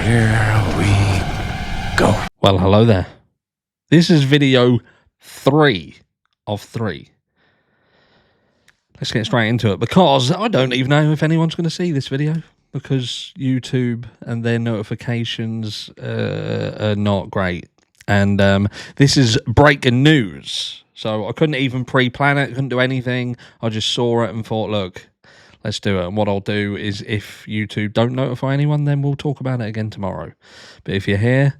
Here we go. Well, hello there. This is video 3 of 3. Let's get straight into it, because I don't even know if anyone's going to see this video, because YouTube and their notifications are not great. And this is breaking news. So I couldn't even pre-plan it, couldn't do anything. I just saw it and thought, look, let's do it. And what I'll do is, if YouTube don't notify anyone, then we'll talk about it again tomorrow. But if you're here,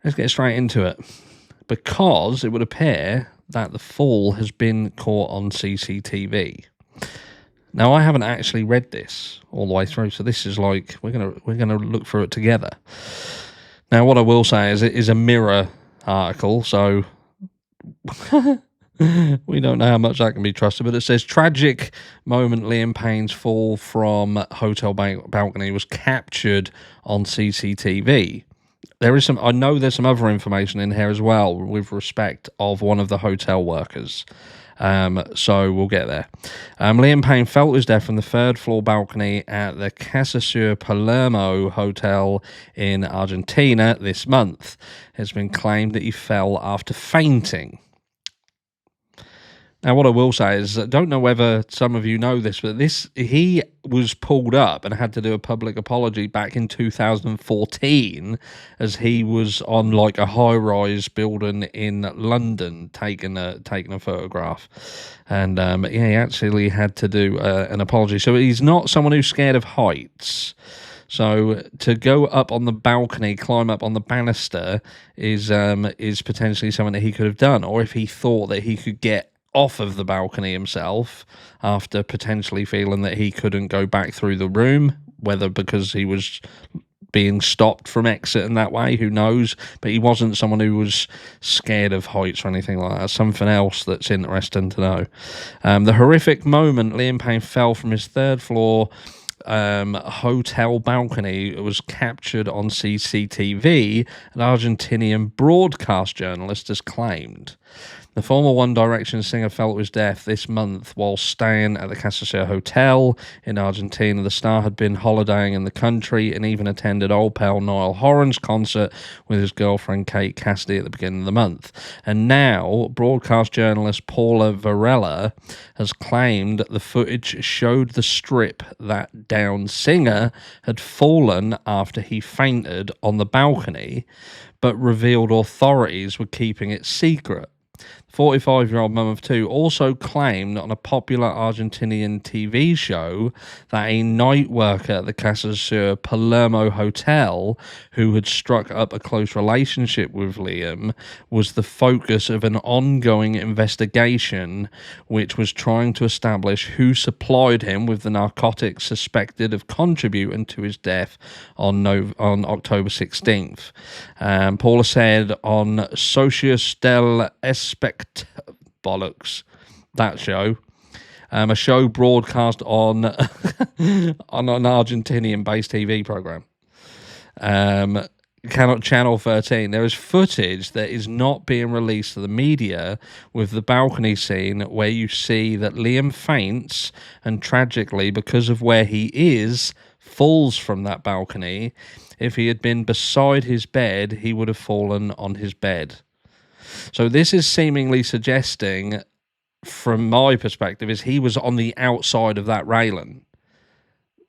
let's get straight into it. Because it would appear that the fall has been caught on CCTV. Now, I haven't actually read this all the way through, so this is like we're gonna look through it together. Now, what I will say is it is a Mirror article, so we don't know how much that can be trusted, but it says, tragic moment Liam Payne's fall from hotel balcony was captured on CCTV. There is I know there's some other information in here as well with respect of one of the hotel workers. So we'll get there. Liam Payne fell to his death from the third floor balcony at the Casa Sur Hotel in Argentina this month. It's been claimed that he fell after fainting. Now, what I will say is, I don't know whether some of you know this, but he was pulled up and had to do a public apology back in 2014, as he was on like a high-rise building in London taking a photograph, and he actually had to do an apology. So he's not someone who's scared of heights. So to go up on the balcony, climb up on the banister, is potentially something that he could have done, or if he thought that he could get off of the balcony himself after potentially feeling that he couldn't go back through the room, whether because he was being stopped from exiting that way, who knows, but he wasn't someone who was scared of heights or anything like that. Something else that's interesting to know. The horrific moment Liam Payne fell from his third floor hotel balcony was captured on CCTV, an Argentinian broadcast journalist has claimed. The former One Direction singer fell to his death this month while staying at the Casa Sur Hotel in Argentina. The star had been holidaying in the country and even attended Old Pal Niall Horan's concert with his girlfriend Kate Cassidy at the beginning of the month. And now, broadcast journalist Paula Varela has claimed the footage showed the strip that downed singer had fallen after he fainted on the balcony, but revealed authorities were keeping it secret. 45-year-old mum of two also claimed on a popular Argentinian TV show that a night worker at the Casa Sur Hotel, who had struck up a close relationship with Liam, was the focus of an ongoing investigation which was trying to establish who supplied him with the narcotics suspected of contributing to his death on October 16th. Paula said on Socios del bollocks, that show, a show broadcast on on an Argentinian-based TV program, Channel 13. There is footage that is not being released to the media with the balcony scene where you see that Liam faints and tragically, because of where he is, falls from that balcony. If he had been beside his bed, he would have fallen on his bed. So this is seemingly suggesting, from my perspective, is he was on the outside of that railing.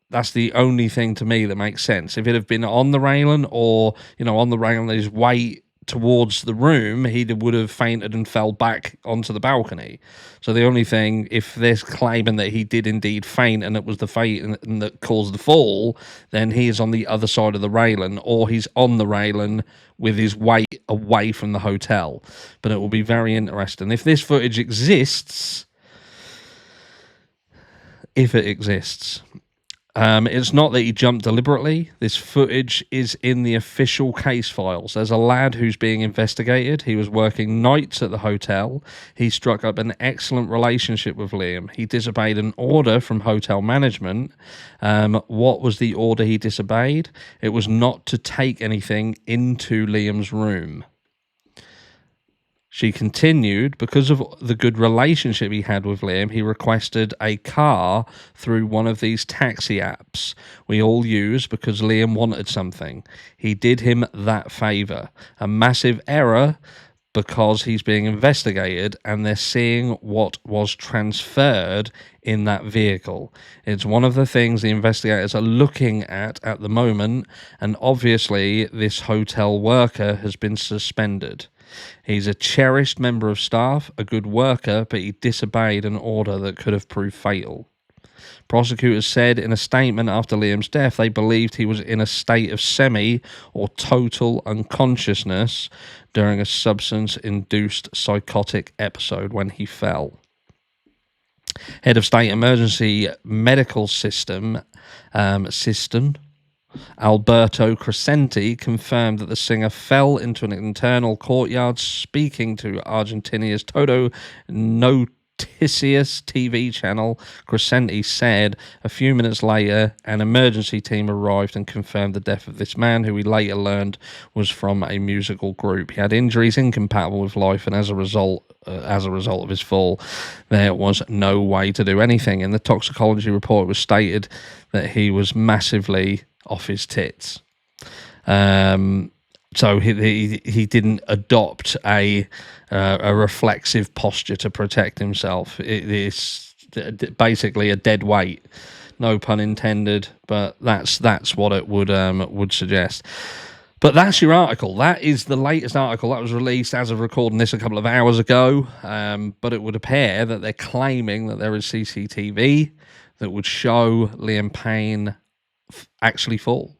That's the only thing to me that makes sense. If it had been on the railing, or, on the railing his way towards the room, he would have fainted and fell back onto the balcony. So the only thing, if they're claiming that he did indeed faint and it was the faint that caused the fall, then he is on the other side of the railing, or he's on the railing with his weight away from the hotel. But it will be very interesting. If this footage exists, if it exists, it's not that he jumped deliberately. This footage is in the official case files. There's a lad who's being investigated. He was working nights at the hotel. He struck up an excellent relationship with Liam. He disobeyed an order from hotel management. What was the order he disobeyed? It was not to take anything into Liam's room. She continued, because of the good relationship he had with Liam, he requested a car through one of these taxi apps we all use because Liam wanted something. He did him that favour. A massive error because he's being investigated and they're seeing what was transferred in that vehicle. It's one of the things the investigators are looking at the moment, and obviously this hotel worker has been suspended. He's a cherished member of staff, a good worker, but he disobeyed an order that could have proved fatal. Prosecutors said in a statement after Liam's death they believed he was in a state of semi or total unconsciousness during a substance-induced psychotic episode when he fell. Head of State Emergency Medical System Alberto Crescenti confirmed that the singer fell into an internal courtyard. Speaking to Argentina's Todo Noticias TV channel, Crescenti said a few minutes later an emergency team arrived and confirmed the death of this man, who we later learned was from a musical group. He had injuries incompatible with life, and as a result of his fall, there was no way to do anything. In the toxicology report, it was stated that he was massively off his tits. So he didn't adopt a reflexive posture to protect himself. It is basically a dead weight, no pun intended, but that's what it would suggest. But that's your article. That is the latest article that was released as of recording this a couple of hours ago. But it would appear that they're claiming that there is CCTV that would show Liam Payne actually fall,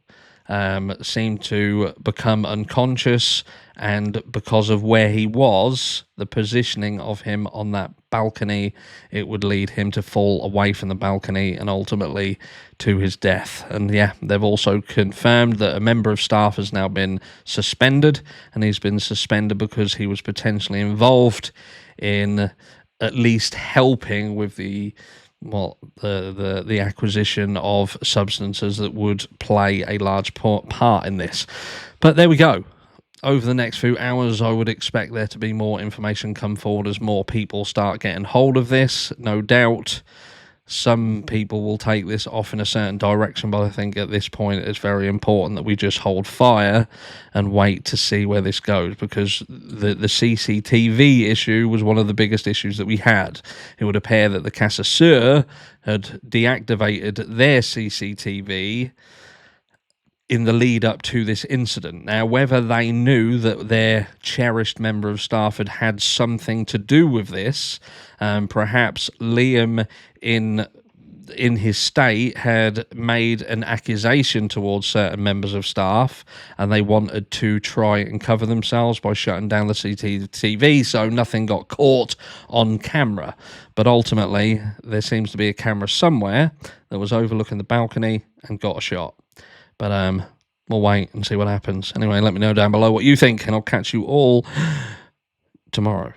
seemed to become unconscious, and because of where he was, the positioning of him on that balcony, it would lead him to fall away from the balcony and ultimately to his death. And yeah, they've also confirmed that a member of staff has now been suspended, and he's been suspended because he was potentially involved in at least helping with the acquisition of substances that would play a large part in this. But there we go. Over the next few hours, I would expect there to be more information come forward as more people start getting hold of this. No doubt some people will take this off in a certain direction, but I think at this point it's very important that we just hold fire and wait to see where this goes, because the CCTV issue was one of the biggest issues that we had. It would appear that the Casa Sur had deactivated their CCTV in the lead up to this incident. Now, whether they knew that their cherished member of staff had had something to do with this, perhaps Liam in his state had made an accusation towards certain members of staff, and they wanted to try and cover themselves by shutting down the CCTV so nothing got caught on camera. But ultimately, there seems to be a camera somewhere that was overlooking the balcony and got a shot. But we'll wait and see what happens. Anyway, let me know down below what you think, and I'll catch you all tomorrow.